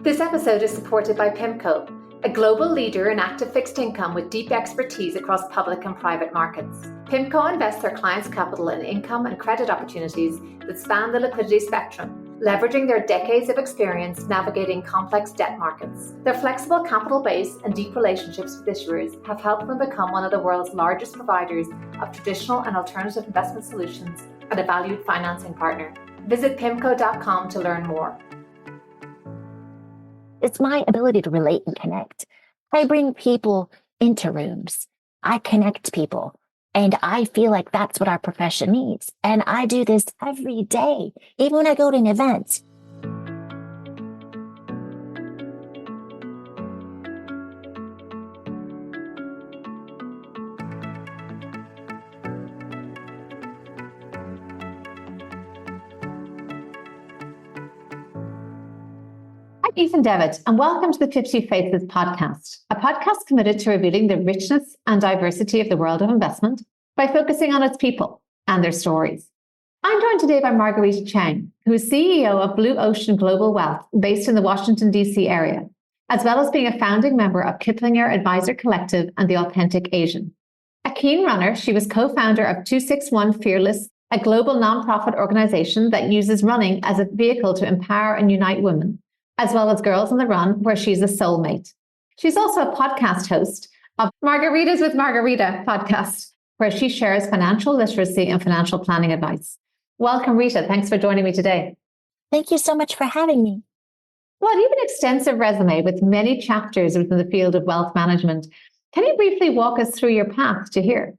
This episode is supported by PIMCO, a global leader in active fixed income with deep expertise across public and private markets. PIMCO invests their clients' capital in income and credit opportunities that span the liquidity spectrum, leveraging their decades of experience navigating complex debt markets. Their flexible capital base and deep relationships with issuers have helped them become one of the world's largest providers of traditional and alternative investment solutions and a valued financing partner. Visit pimco.com to learn more. It's my ability to relate and connect. I bring people into rooms. I connect people. And I feel like that's what our profession needs. And I do this every day, even when I go to an event. I'm Ethan Devitt, and welcome to the 50 Faces podcast, a podcast committed to revealing the richness and diversity of the world of investment by focusing on its people and their stories. I'm joined today by Marguerita Cheng, who is CEO of Blue Ocean Global Wealth, based in the Washington, D.C. area, as well as being a founding member of Kiplinger Advisor Collective and The Authentic Asian. A keen runner, she was co-founder of 261 Fearless, a global nonprofit organization that uses running as a vehicle to empower and unite women, as well as Girls on the Run, where she's a soulmate. She's also a podcast host of Margaritas with Marguerita podcast, where she shares financial literacy and financial planning advice. Welcome, Rita. Thanks for joining me today. Thank you so much for having me. Well, you have an extensive resume with many chapters within the field of wealth management. Can you briefly walk us through your path to here?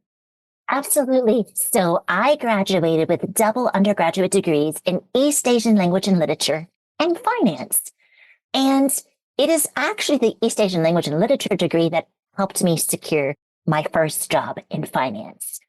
Absolutely. So I graduated with double undergraduate degrees in East Asian language and literature and finance. And it is actually the East Asian language and literature degree that helped me secure my first job in finance.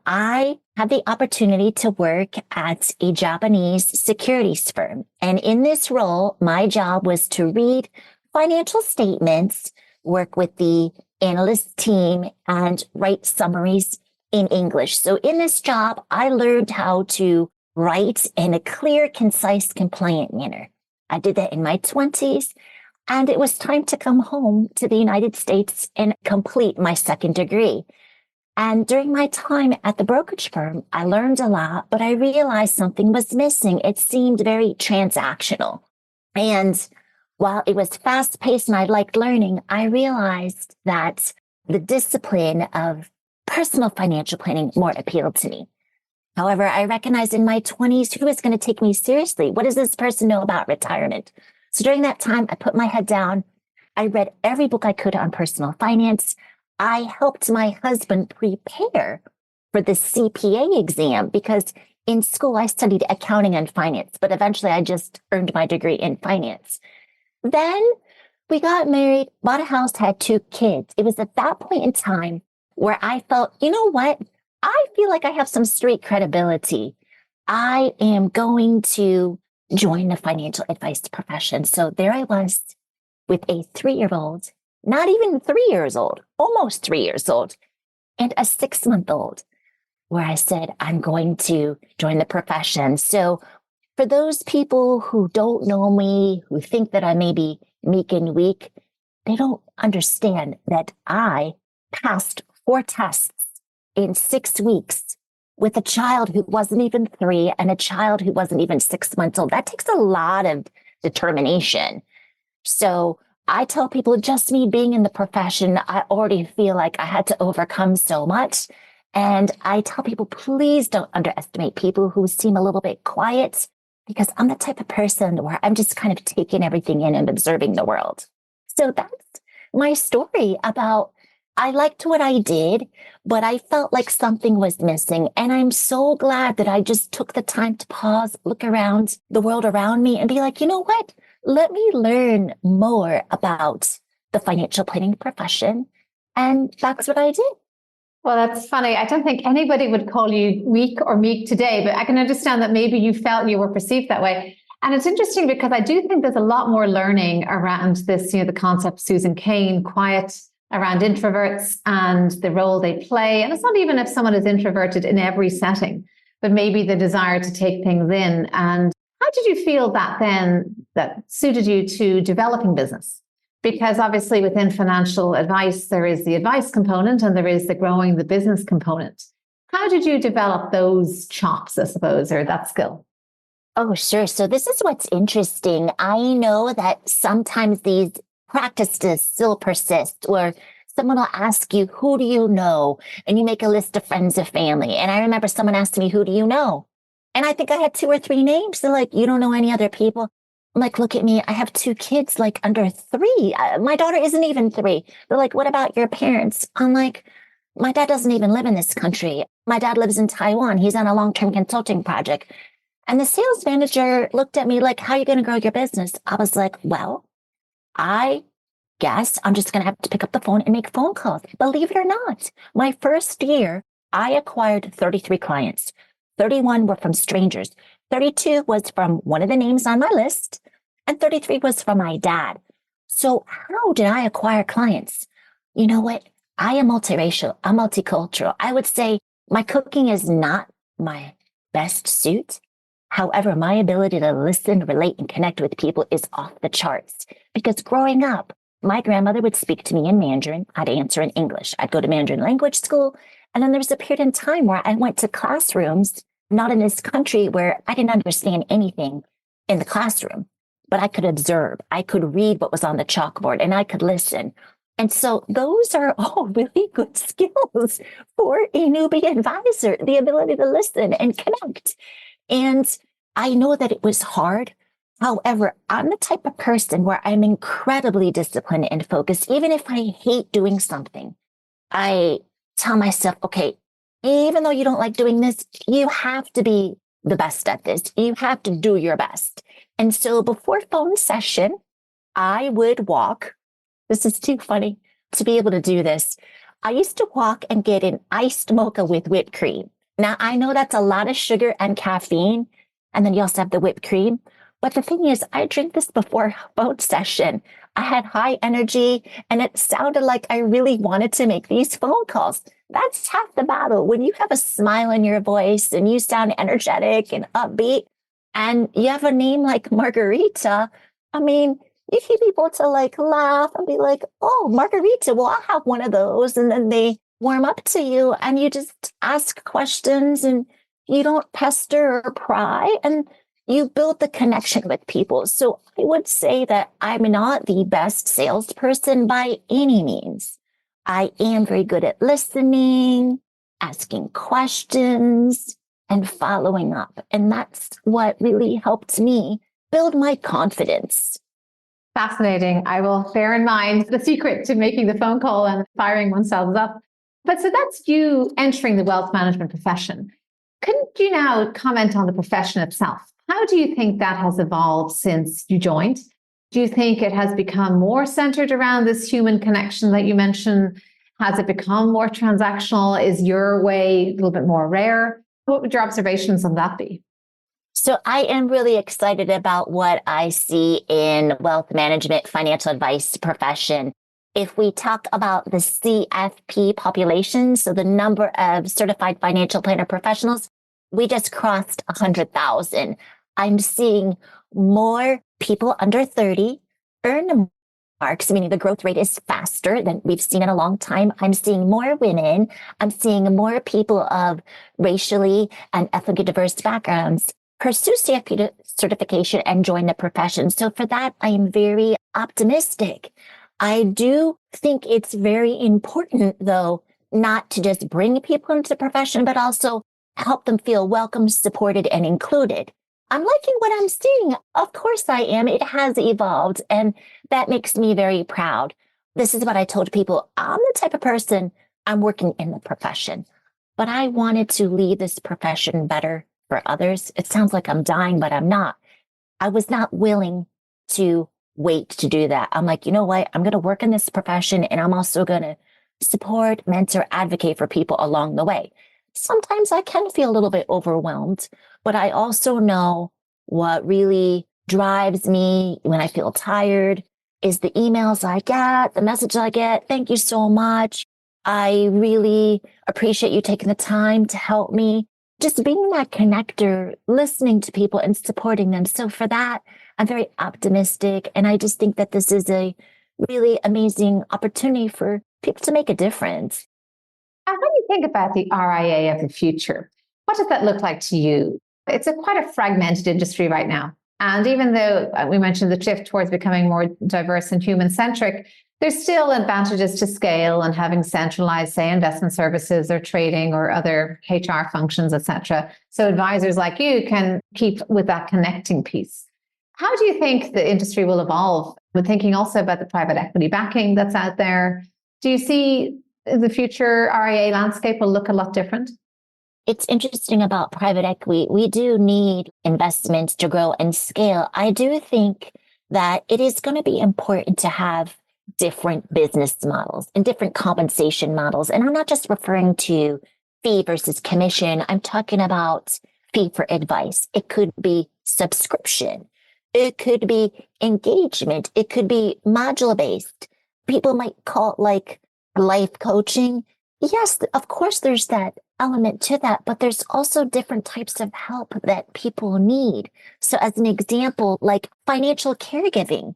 I had the opportunity to work at a Japanese securities firm. And in this role, my job was to read financial statements, work with the analyst team, and write summaries in English. So in this job, I learned how to write in a clear, concise, compliant manner. I did that in my 20s, and it was time to come home to the United States and complete my second degree. And during my time at the brokerage firm, I learned a lot, but I realized something was missing. It seemed very transactional. And while it was fast-paced and I liked learning, I realized that the discipline of personal financial planning more appealed to me. However, I recognized in my 20s, who is going to take me seriously? What does this person know about retirement? So during that time, I put my head down. I read every book I could on personal finance. I helped my husband prepare for the CPA exam because in school, I studied accounting and finance, but eventually I just earned my degree in finance. Then we got married, bought a house, had 2 kids. It was at that point in time where I felt, you know what? I feel like I have some street credibility. I am going to join the financial advice profession. So there I was with a 3-year-old, not even 3 years old, almost 3 years old, and a 6-month-old, where I said, I'm going to join the profession. So for those people who don't know me, who think that I may be meek and weak, they don't understand that I passed 4 tests in 6 weeks with a child who wasn't even 3 and a child who wasn't even 6 months old. That takes a lot of determination. So I tell people just me being in the profession, I already feel like I had to overcome so much. And I tell people, please don't underestimate people who seem a little bit quiet, because I'm the type of person where I'm just kind of taking everything in and observing the world. So that's my story about I liked what I did, but I felt like something was missing. And I'm so glad that I just took the time to pause, look around the world around me and be like, you know what? Let me learn more about the financial planning profession. And that's what I did. Well, that's funny. I don't think anybody would call you weak or meek today, but I can understand that maybe you felt you were perceived that way. And it's interesting because I do think there's a lot more learning around this, the concept Susan Cain, quiet, around introverts and the role they play. And it's not even if someone is introverted in every setting, but maybe the desire to take things in. And How did you feel that then that suited you to developing business? Because obviously within financial advice, there is the advice component and there is the growing the business component. How did you develop those chops, I suppose, or that skill? Oh, sure. So this is what's interesting. I know that sometimes these practices still persist where someone will ask you, who do you know? And you make a list of friends or family. And I remember someone asked me, who do you know? And I think I had 2 or 3 names. They're like, you don't know any other people? I'm like, look at me. I have 2 kids, like under 3. My daughter isn't even 3. They're like, what about your parents? I'm like, my dad doesn't even live in this country. My dad lives in Taiwan. He's on a long-term consulting project. And the sales manager looked at me like, how are you going to grow your business? I was like, well, I guess I'm just going to have to pick up the phone and make phone calls. Believe it or not, my first year, I acquired 33 clients. 31 were from strangers. 32 was from one of the names on my list, and 33 was from my dad. So how did I acquire clients? You know what? I am multiracial. I'm multicultural. I would say my cooking is not my best suit. However, my ability to listen, relate, and connect with people is off the charts. Because growing up, my grandmother would speak to me in Mandarin. I'd answer in English. I'd go to Mandarin language school. And then there was a period in time where I went to classrooms, not in this country, where I didn't understand anything in the classroom, but I could observe. I could read what was on the chalkboard and I could listen. And so those are all really good skills for a newbie advisor, the ability to listen and connect. And I know that it was hard. However, I'm the type of person where I'm incredibly disciplined and focused. Even if I hate doing something, I tell myself, okay, even though you don't like doing this, you have to be the best at this. You have to do your best. And so before phone session, I would walk. This is too funny to be able to do this. I used to walk and get an iced mocha with whipped cream. Now, I know that's a lot of sugar and caffeine, and then you also have the whipped cream. But the thing is, I drink this before phone session. I had high energy, and it sounded like I really wanted to make these phone calls. That's half the battle. When you have a smile in your voice and you sound energetic and upbeat, and you have a name like Marguerita, I mean, you get people to like laugh and be like, oh, Marguerita, well, I'll have one of those. And then they warm up to you and you just ask questions and you don't pester or pry and you build the connection with people. So I would say that I'm not the best salesperson by any means. I am very good at listening, asking questions, and following up. And that's what really helped me build my confidence. Fascinating. I will bear in mind the secret to making the phone call and firing oneself up. But so that's you entering the wealth management profession. Couldn't you now comment on the profession itself? How do you think that has evolved since you joined? Do you think it has become more centered around this human connection that you mentioned? Has it become more transactional? Is your way a little bit more rare? What would your observations on that be? So I am really excited about what I see in wealth management, financial advice profession. If we talk about the CFP population, so the number of certified financial planner professionals, we just crossed 100,000. I'm seeing more people under 30 earn marks, meaning the growth rate is faster than we've seen in a long time. I'm seeing more women. I'm seeing more people of racially and ethnically diverse backgrounds pursue CFP certification and join the profession. So for that, I am very optimistic. I do think it's very important, though, not to just bring people into the profession, but also help them feel welcome, supported, and included. I'm liking what I'm seeing. Of course I am. It has evolved, and that makes me very proud. This is what I told people. I'm the type of person, I'm working in the profession, but I wanted to leave this profession better for others. It sounds like I'm dying, but I'm not. I was not willing to wait to do that. I'm like, you know what? I'm going to work in this profession and I'm also going to support, mentor, advocate for people along the way. Sometimes I can feel a little bit overwhelmed, but I also know what really drives me when I feel tired is the emails I get, the message I get. Thank you so much. I really appreciate you taking the time to help me. just being that connector, listening to people and supporting them. So for that, I'm very optimistic. And I just think that this is a really amazing opportunity for people to make a difference. And when you think about the RIA of the future, what does that look like to you? It's quite a fragmented industry right now. And even though we mentioned the shift towards becoming more diverse and human-centric, there's still advantages to scale and having centralized, say, investment services or trading or other HR functions, etc. So advisors like you can keep with that connecting piece. How do you think the industry will evolve? We're thinking also about the private equity backing that's out there. Do you see the future RIA landscape will look a lot different? It's interesting about private equity. We do need investments to grow and scale. I do think that it is going to be important to have different business models and different compensation models. And I'm not just referring to fee versus commission. I'm talking about fee for advice. It could be subscription. It could be engagement. It could be module based. People might call it like life coaching. Yes, of course, there's that element to that, but there's also different types of help that people need. So as an example, like financial caregiving,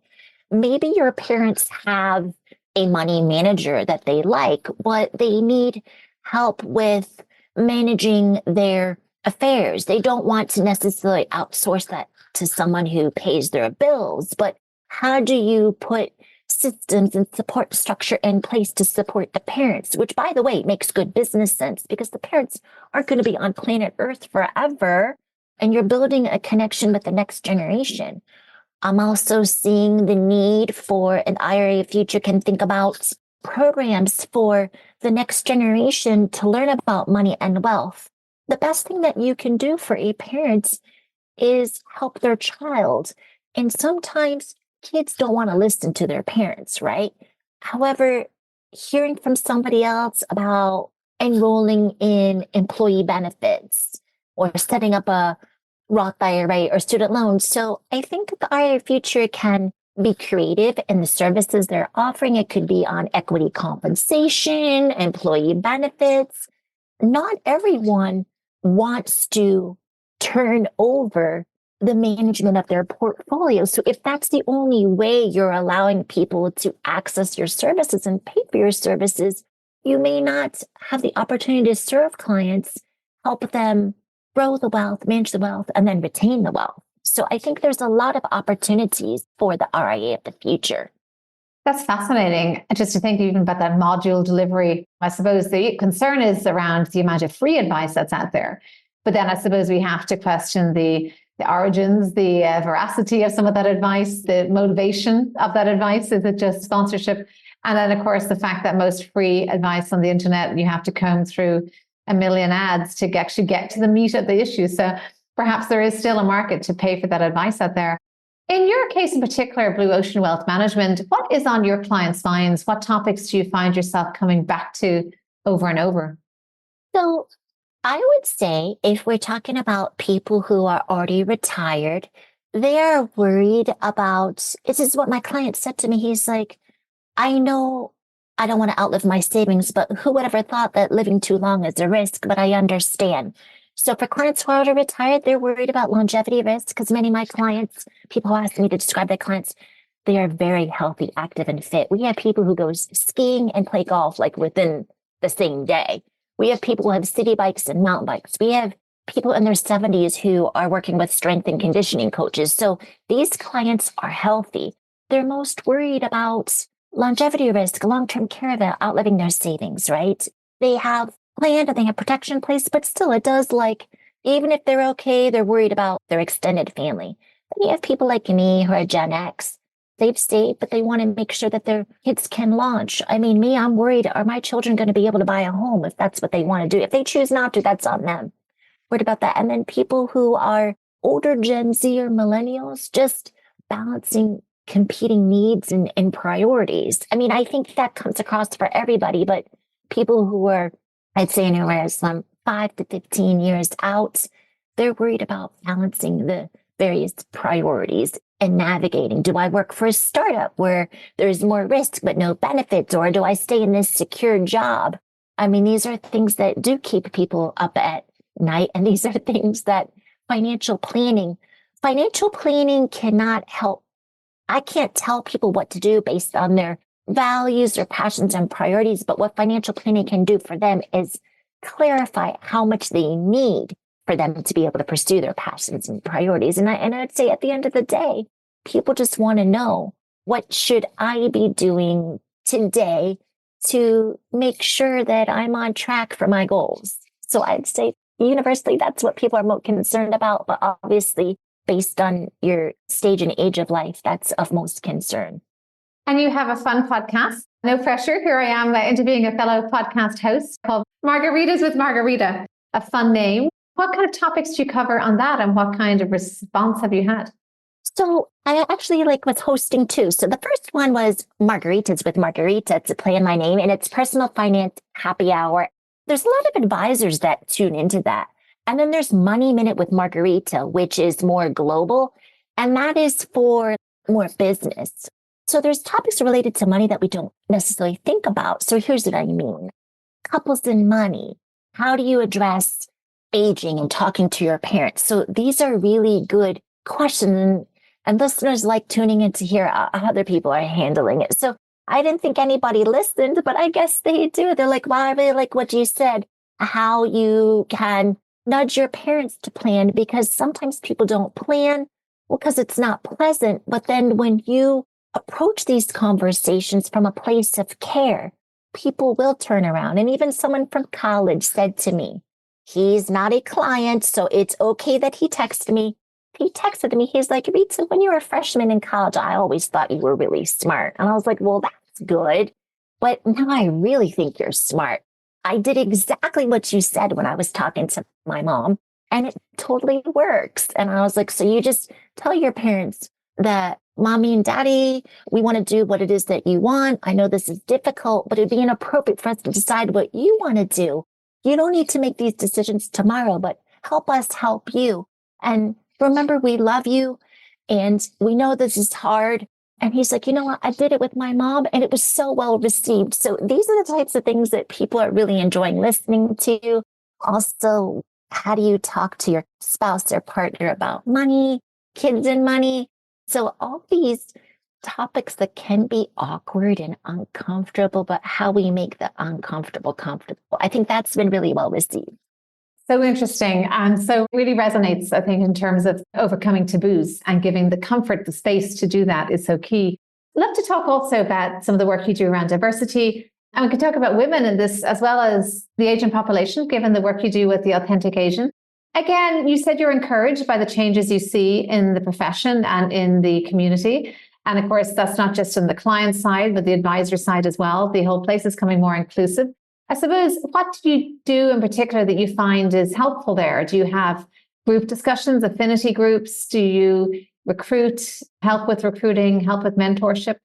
maybe your parents have a money manager that they like, but they need help with managing their affairs. They don't want to necessarily outsource that to someone who pays their bills, but how do you put systems and support structure in place to support the parents, which, by the way, makes good business sense because the parents aren't going to be on planet Earth forever, and you're building a connection with the next generation. I'm also seeing the need for an IRA future can think about programs for the next generation to learn about money and wealth. The best thing that you can do for a parent is help their child. And sometimes kids don't want to listen to their parents, right? However, hearing from somebody else about enrolling in employee benefits or setting up a Roth IRA or student loans. So I think the IRA future can be creative in the services they're offering. It could be on equity compensation, employee benefits. Not everyone wants to turn over the management of their portfolio. So if that's the only way you're allowing people to access your services and pay for your services, you may not have the opportunity to serve clients, help them grow the wealth, manage the wealth, and then retain the wealth. So I think there's a lot of opportunities for the RIA of the future. That's fascinating. Just to think even about that module delivery, I suppose the concern is around the amount of free advice that's out there. But then I suppose we have to question the origins, the veracity of some of that advice, the motivation of that advice. Is it just sponsorship? And then, of course, the fact that most free advice on the internet, you have to comb through a million ads to actually get to the meat of the issue. So perhaps there is still a market to pay for that advice out there. In your case in particular, Blue Ocean Wealth Management, what is on your clients' minds? What topics do you find yourself coming back to over and over? So I would say if we're talking about people who are already retired, they are worried about, this is what my client said to me. He's like, I know I don't want to outlive my savings, but who would ever thought that living too long is a risk, but I understand. So for clients who are already retired, they're worried about longevity risk because many of my clients, people who ask me to describe their clients, they are very healthy, active, and fit. We have people who go skiing and play golf like within the same day. We have people who have city bikes and mountain bikes. We have people in their 70s who are working with strength and conditioning coaches. So these clients are healthy. They're most worried about longevity risk, long-term care event, outliving their savings, right? They have planned and they have protection in place, but still it does even if they're okay, they're worried about their extended family. Then you have people like me who are Gen X. They've stayed, but they want to make sure that their kids can launch. I mean, I'm worried, are my children going to be able to buy a home if that's what they want to do? If they choose not to, that's on them. Worried about that. And then people who are older Gen Z or millennials, just balancing competing needs and priorities. I mean, I think that comes across for everybody, but people who are, I'd say anywhere from 5 to 15 years out, they're worried about balancing the various priorities and navigating. Do I work for a startup where there's more risk but no benefits, or do I stay in this secure job? I mean, these are things that do keep people up at night. And these are things that financial planning cannot help. I can't tell people what to do based on their values, their passions and priorities. But what financial planning can do for them is clarify how much they need for them to be able to pursue their passions and priorities. And I'd say at the end of the day, people just want to know, what should I be doing today to make sure that I'm on track for my goals? So I'd say universally, that's what people are most concerned about. But obviously, based on your stage and age of life, that's of most concern. And you have a fun podcast. No pressure. Here I am interviewing a fellow podcast host called Margaritas with Margarita. A fun name. What kind of topics do you cover on that, and what kind of response have you had? So I actually was hosting two. So the first one was Margaritas with Margarita. It's a play on my name, and it's personal finance happy hour. There's a lot of advisors that tune into that. And then there's Money Minute with Margarita, which is more global, and that is for more business. So there's topics related to money that we don't necessarily think about. So here's what I mean. Couples and money. How do you address aging and talking to your parents? So these are really good questions, and listeners like tuning in to hear how other people are handling it. So I didn't think anybody listened, but I guess they do. They're like, wow, I really like what you said, how you can nudge your parents to plan, because sometimes people don't plan because it's not pleasant. But then when you approach these conversations from a place of care, people will turn around. And even someone from college said to me, he's not a client, so it's okay that he texted me. He texted me, he's like, Rita, when you were a freshman in college, I always thought you were really smart. And I was like, well, that's good. But now I really think you're smart. I did exactly what you said when I was talking to my mom, and it totally works. And I was like, so you just tell your parents that mommy and daddy, we want to do what it is that you want. I know this is difficult, but it'd be inappropriate for us to decide what you want to do. You don't need to make these decisions tomorrow, but help us help you. And remember, we love you, and we know this is hard. And he's like, you know what? I did it with my mom, and it was so well received. So these are the types of things that people are really enjoying listening to. Also, how do you talk to your spouse or partner about money, kids and money? So all these topics that can be awkward and uncomfortable, but how we make the uncomfortable comfortable. I think that's been really well received. So interesting. And so really resonates, I think, in terms of overcoming taboos and giving the comfort, the space to do that is so key. I'd love to talk also about some of the work you do around diversity. And we can talk about women in this, as well as the Asian population, given the work you do with the Authentic Asian. Again, you said you're encouraged by the changes you see in the profession and in the community. And of course, that's not just on the client side, but the advisor side as well. The whole place is becoming more inclusive. I suppose, what do you do in particular that you find is helpful there? Do you have group discussions, affinity groups? Do you recruit, help with recruiting, help with mentorship?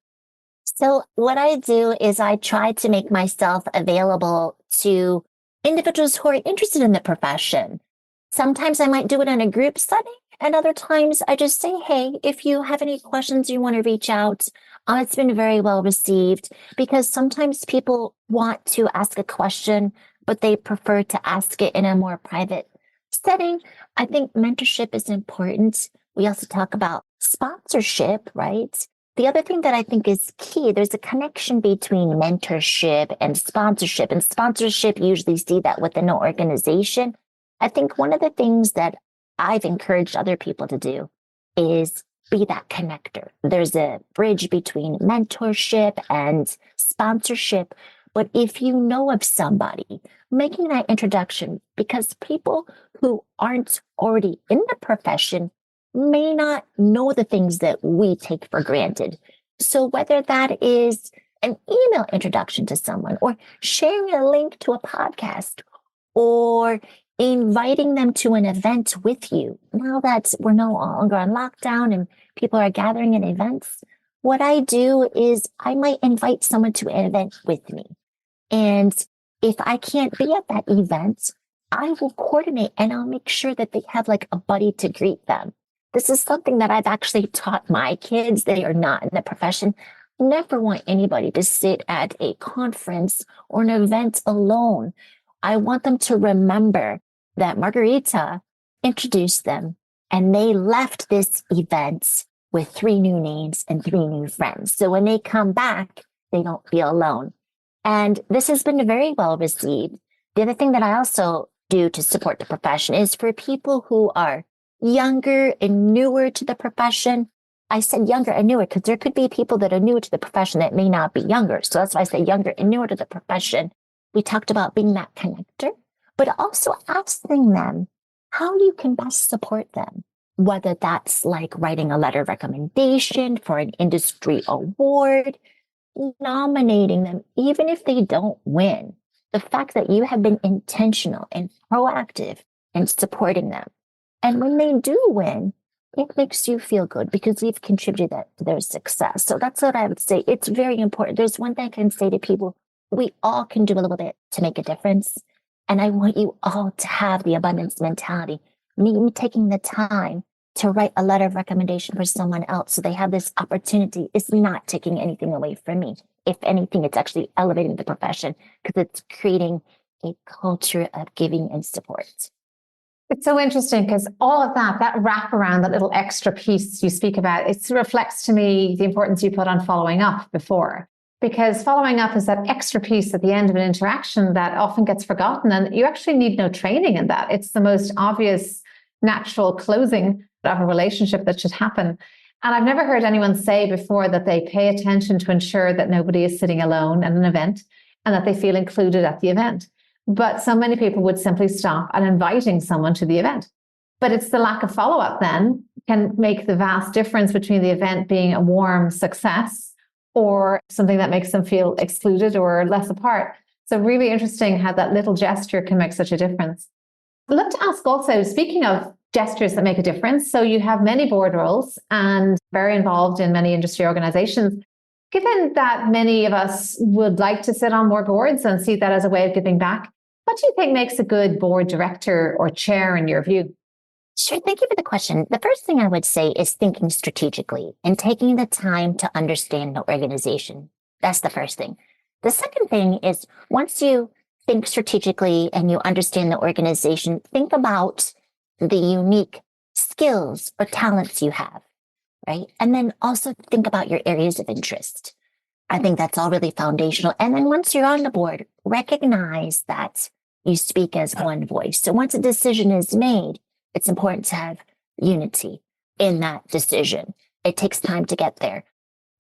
So what I do is I try to make myself available to individuals who are interested in the profession. Sometimes I might do it in a group setting, and other times I just say, hey, if you have any questions, you want to reach out. It's been very well received, because sometimes people want to ask a question, but they prefer to ask it in a more private setting. I think mentorship is important. We also talk about sponsorship, right? The other thing that I think is key, there's a connection between mentorship and sponsorship. And sponsorship, usually see that within an organization. I think one of the things that I've encouraged other people to do is be that connector. There's a bridge between mentorship and sponsorship. But if you know of somebody, making that introduction, because people who aren't already in the profession may not know the things that we take for granted. So whether that is an email introduction to someone, or sharing a link to a podcast, or inviting them to an event with you. Now that we're no longer on lockdown and people are gathering in events, what I do is I might invite someone to an event with me. And if I can't be at that event, I will coordinate and I'll make sure that they have a buddy to greet them. This is something that I've actually taught my kids. They are not in the profession. Never want anybody to sit at a conference or an event alone. I want them to remember that Margarita introduced them, and they left this event with 3 new names and 3 new friends. So when they come back, they don't feel alone. And this has been very well received. The other thing that I also do to support the profession is for people who are younger and newer to the profession. I said younger and newer because there could be people that are newer to the profession that may not be younger. So that's why I say younger and newer to the profession. We talked about being that connector, but also asking them how you can best support them, whether that's like writing a letter of recommendation for an industry award, nominating them, even if they don't win. The fact that you have been intentional and proactive in supporting them. And when they do win, it makes you feel good because you've contributed that to their success. So that's what I would say. It's very important. There's one thing I can say to people. We all can do a little bit to make a difference. And I want you all to have the abundance mentality. Me taking the time to write a letter of recommendation for someone else so they have this opportunity is not taking anything away from me. If anything, it's actually elevating the profession because it's creating a culture of giving and support. It's so interesting because all of that wraparound, that little extra piece you speak about, it reflects to me the importance you put on following up before. Because following up is that extra piece at the end of an interaction that often gets forgotten, and you actually need no training in that. It's the most obvious, natural closing of a relationship that should happen. And I've never heard anyone say before that they pay attention to ensure that nobody is sitting alone at an event and that they feel included at the event. But so many people would simply stop at inviting someone to the event. But it's the lack of follow-up then can make the vast difference between the event being a warm success or something that makes them feel excluded or less apart. So really interesting how that little gesture can make such a difference. I'd love to ask also, speaking of gestures that make a difference, so you have many board roles and very involved in many industry organizations. Given that many of us would like to sit on more boards and see that as a way of giving back, what do you think makes a good board director or chair in your view? Sure. Thank you for the question. The first thing I would say is thinking strategically and taking the time to understand the organization. That's the first thing. The second thing is once you think strategically and you understand the organization, think about the unique skills or talents you have, right? And then also think about your areas of interest. I think that's all really foundational. And then once you're on the board, recognize that you speak as one voice. So once a decision is made, it's important to have unity in that decision. It takes time to get there.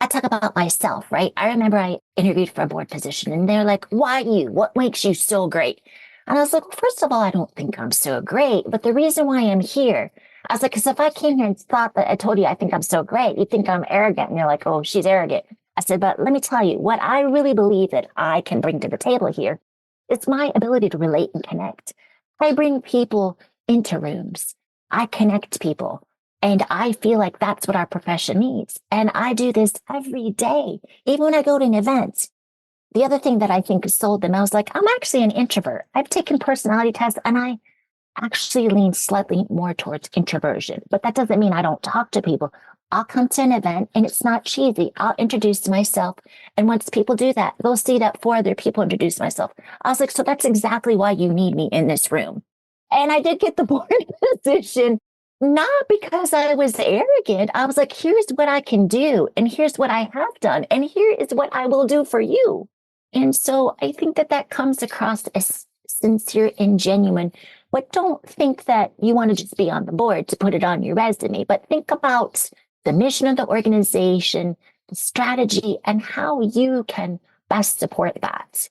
I talk about myself, right? I remember I interviewed for a board position and they're like, why you? What makes you so great? And I was like, first of all, I don't think I'm so great, but the reason why I'm here, I was like, because if I came here and thought that I told you I think I'm so great, you think I'm arrogant. And you're like, oh, she's arrogant. I said, but let me tell you, what I really believe that I can bring to the table here is my ability to relate and connect. I bring people into rooms. I connect people. And I feel like that's what our profession needs. And I do this every day, even when I go to an event. The other thing that I think sold them, I was like, I'm actually an introvert. I've taken personality tests and I actually lean slightly more towards introversion. But that doesn't mean I don't talk to people. I'll come to an event and it's not cheesy. I'll introduce myself. And once people do that, they'll see that 4 other people introduce myself. I was like, so that's exactly why you need me in this room. And I did get the board position, not because I was arrogant. I was like, here's what I can do. And here's what I have done. And here is what I will do for you. And so I think that that comes across as sincere and genuine. But don't think that you want to just be on the board to put it on your resume, but think about the mission of the organization, the strategy, and how you can best support that.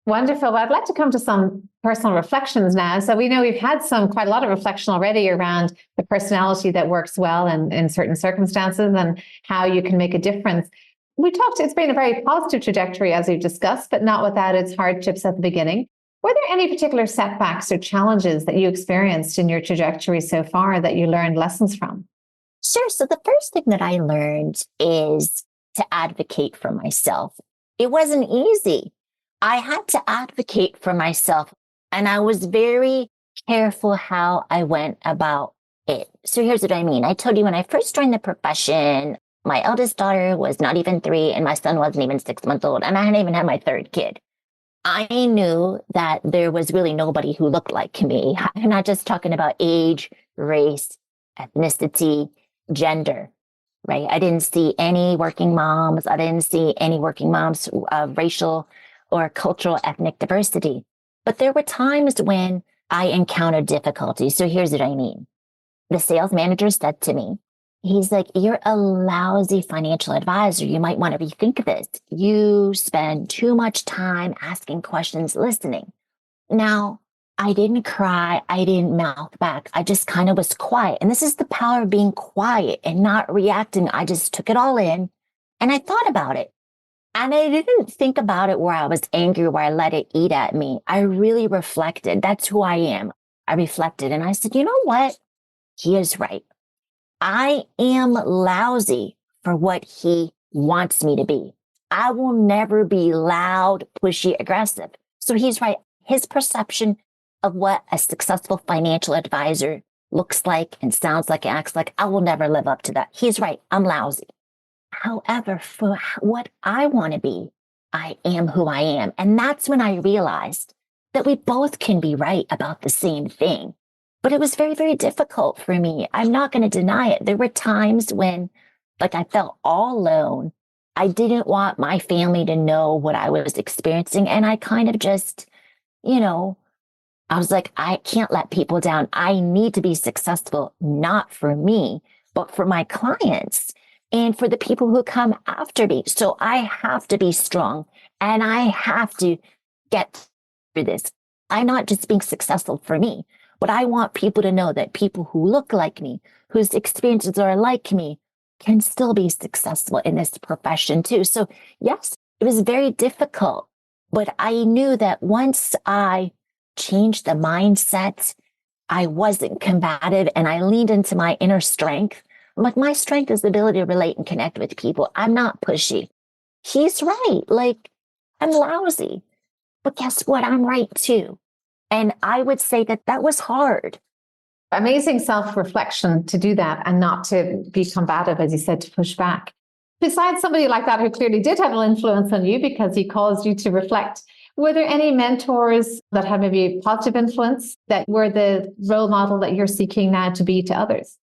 Wonderful. Well, I'd like to come to some personal reflections now. So we know we've had quite a lot of reflection already around the personality that works well in certain circumstances and how you can make a difference. We talked, it's been a very positive trajectory as we've discussed, but not without its hardships at the beginning. Were there any particular setbacks or challenges that you experienced in your trajectory so far that you learned lessons from? Sure. So the first thing that I learned is to advocate for myself. It wasn't easy. I had to advocate for myself, and I was very careful how I went about it. So here's what I mean. I told you when I first joined the profession, my eldest daughter was not even 3 and my son wasn't even 6 months old, and I hadn't even had my 3rd kid. I knew that there was really nobody who looked like me. I'm not just talking about age, race, ethnicity, gender, right? I didn't see any working moms. I didn't see any working moms of racial or cultural ethnic diversity. But there were times when I encountered difficulties. So here's what I mean. The sales manager said to me, he's like, you're a lousy financial advisor. You might want to rethink this. You spend too much time asking questions, listening. Now, I didn't cry. I didn't mouth back. I just kind of was quiet. And this is the power of being quiet and not reacting. I just took it all in and I thought about it. And I didn't think about it where I was angry, where I let it eat at me. I really reflected. That's who I am. I reflected and I said, you know what? He is right. I am lousy for what he wants me to be. I will never be loud, pushy, aggressive. So he's right. His perception of what a successful financial advisor looks like and sounds like, and acts like, I will never live up to that. He's right. I'm lousy. However, for what I want to be, I am who I am. And that's when I realized that we both can be right about the same thing. But it was very, very difficult for me. I'm not going to deny it. There were times when, like, I felt all alone. I didn't want my family to know what I was experiencing. And I kind of just, I was like, I can't let people down. I need to be successful, not for me, but for my clients and for the people who come after me. So I have to be strong and I have to get through this. I'm not just being successful for me, but I want people to know that people who look like me, whose experiences are like me, can still be successful in this profession too. So yes, it was very difficult, but I knew that once I changed the mindset, I wasn't combative and I leaned into my inner strength. Like, my strength is the ability to relate and connect with people. I'm not pushy. He's right. Like, I'm lousy, but guess what? I'm right too. And I would say that that was hard. Amazing self-reflection to do that and not to be combative, as you said, to push back. Besides somebody like that who clearly did have an influence on you because he caused you to reflect, were there any mentors that had maybe a positive influence that were the role model that you're seeking now to be to others?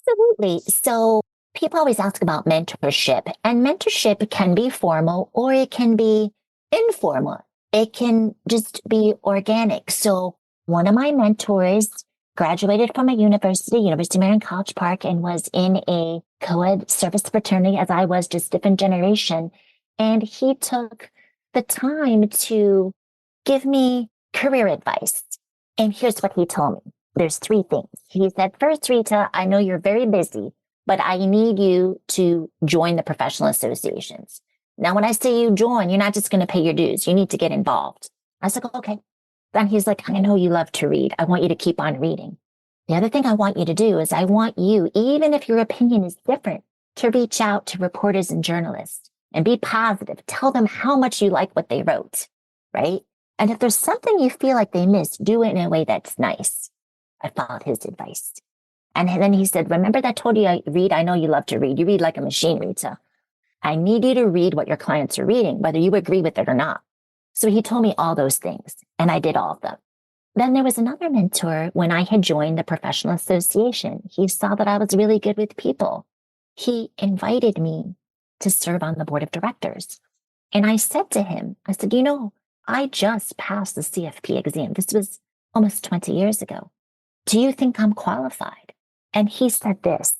Absolutely. So people always ask about mentorship, and mentorship can be formal or it can be informal. It can just be organic. So one of my mentors graduated from a University of Maryland College Park, and was in a co-ed service fraternity as I was, just different generation. And he took the time to give me career advice. And here's what he told me. There's three things. He said, first, Rita, I know you're very busy, but I need you to join the professional associations. Now, when I say you join, you're not just going to pay your dues. You need to get involved. I was like, okay. Then he's like, I know you love to read. I want you to keep on reading. The other thing I want you to do is I want you, even if your opinion is different, to reach out to reporters and journalists and be positive. Tell them how much you like what they wrote, right? And if there's something you feel like they missed, do it in a way that's nice. I followed his advice. And then he said, remember that I told you I read? I know you love to read. You read like a machine, Rita. I need you to read what your clients are reading, whether you agree with it or not. So he told me all those things, and I did all of them. Then there was another mentor when I had joined the professional association. He saw that I was really good with people. He invited me to serve on the board of directors. And I said to him, I said, I just passed the CFP exam. This was almost 20 years ago. Do you think I'm qualified? And he said this,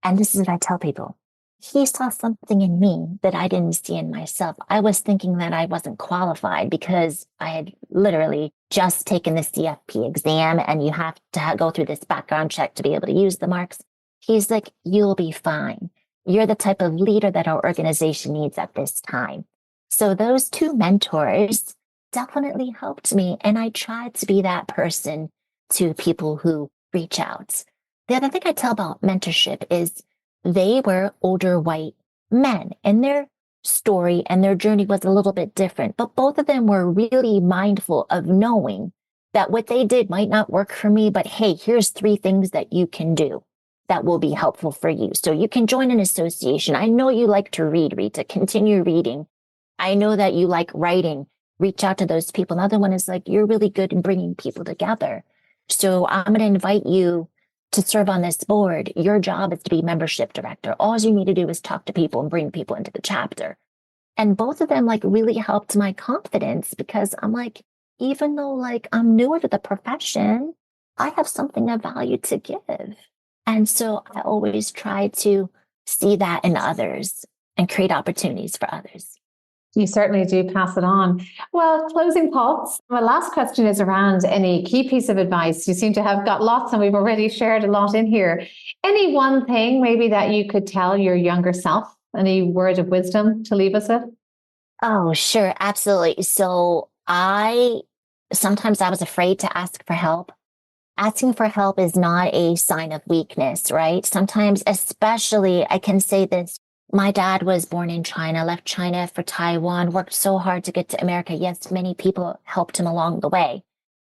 and this is what I tell people. He saw something in me that I didn't see in myself. I was thinking that I wasn't qualified because I had literally just taken the CFP exam and you have to go through this background check to be able to use the marks. He's like, you'll be fine. You're the type of leader that our organization needs at this time. So those two mentors definitely helped me. And I tried to be that person to people who reach out. The other thing I tell about mentorship is they were older white men, and their story and their journey was a little bit different, but both of them were really mindful of knowing that what they did might not work for me, but hey, here's 3 things that you can do that will be helpful for you. So you can join an association. I know you like to read, Rita. Continue reading. I know that you like writing. reach out to those people. Another one is like, you're really good in bringing people together. So I'm going to invite you to serve on this board. Your job is to be membership director. All you need to do is talk to people and bring people into the chapter. And both of them like really helped my confidence, because I'm like, even though like I'm newer to the profession, I have something of value to give. And so I always try to see that in others and create opportunities for others. You certainly do pass it on. Well, closing thoughts. My last question is around any key piece of advice. You seem to have got lots, and we've already shared a lot in here. Any one thing maybe that you could tell your younger self? Any word of wisdom to leave us with? Oh, sure. Absolutely. So sometimes I was afraid to ask for help. Asking for help is not a sign of weakness, right? Sometimes, especially, I can say this. My dad was born in China, left China for Taiwan, worked so hard to get to America. Yes, many people helped him along the way.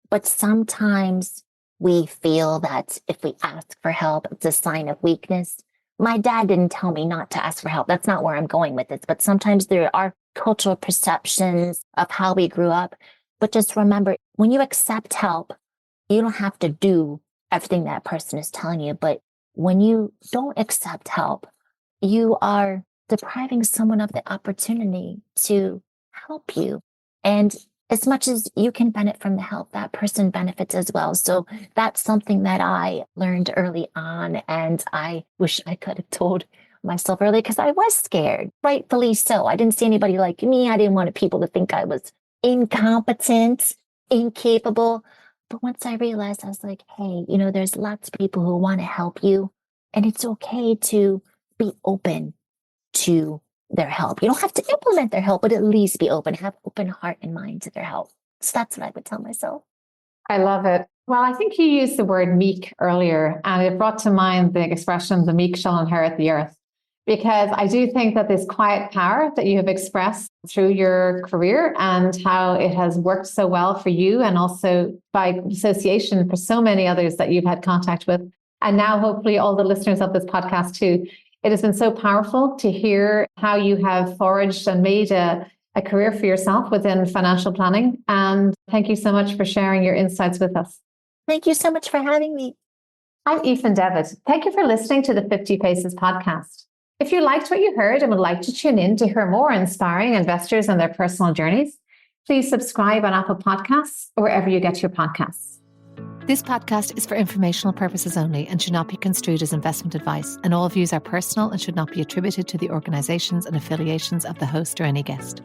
But sometimes we feel that if we ask for help, it's a sign of weakness. My dad didn't tell me not to ask for help. That's not where I'm going with this. But sometimes there are cultural perceptions of how we grew up. But just remember, when you accept help, you don't have to do everything that person is telling you. But when you don't accept help, you are depriving someone of the opportunity to help you. And as much as you can benefit from the help, that person benefits as well. So that's something that I learned early on. And I wish I could have told myself early, because I was scared, rightfully so. I didn't see anybody like me. I didn't want people to think I was incompetent, incapable. But once I realized, I was like, hey, there's lots of people who want to help you. And it's okay to be open to their help. You don't have to implement their help, but at least be open, have open heart and mind to their help. So that's what I would tell myself. I love it. Well, I think you used the word meek earlier, and it brought to mind the expression, the meek shall inherit the earth. Because I do think that this quiet power that you have expressed through your career and how it has worked so well for you, and also by association for so many others that you've had contact with, and now hopefully all the listeners of this podcast too. It has been so powerful to hear how you have foraged and made a career for yourself within financial planning. And thank you so much for sharing your insights with us. Thank you so much for having me. I'm Ethan Devitt. Thank you for listening to the 50 Faces podcast. If you liked what you heard and would like to tune in to hear more inspiring investors and their personal journeys, please subscribe on Apple Podcasts or wherever you get your podcasts. This podcast is for informational purposes only and should not be construed as investment advice, and all views are personal and should not be attributed to the organizations and affiliations of the host or any guest.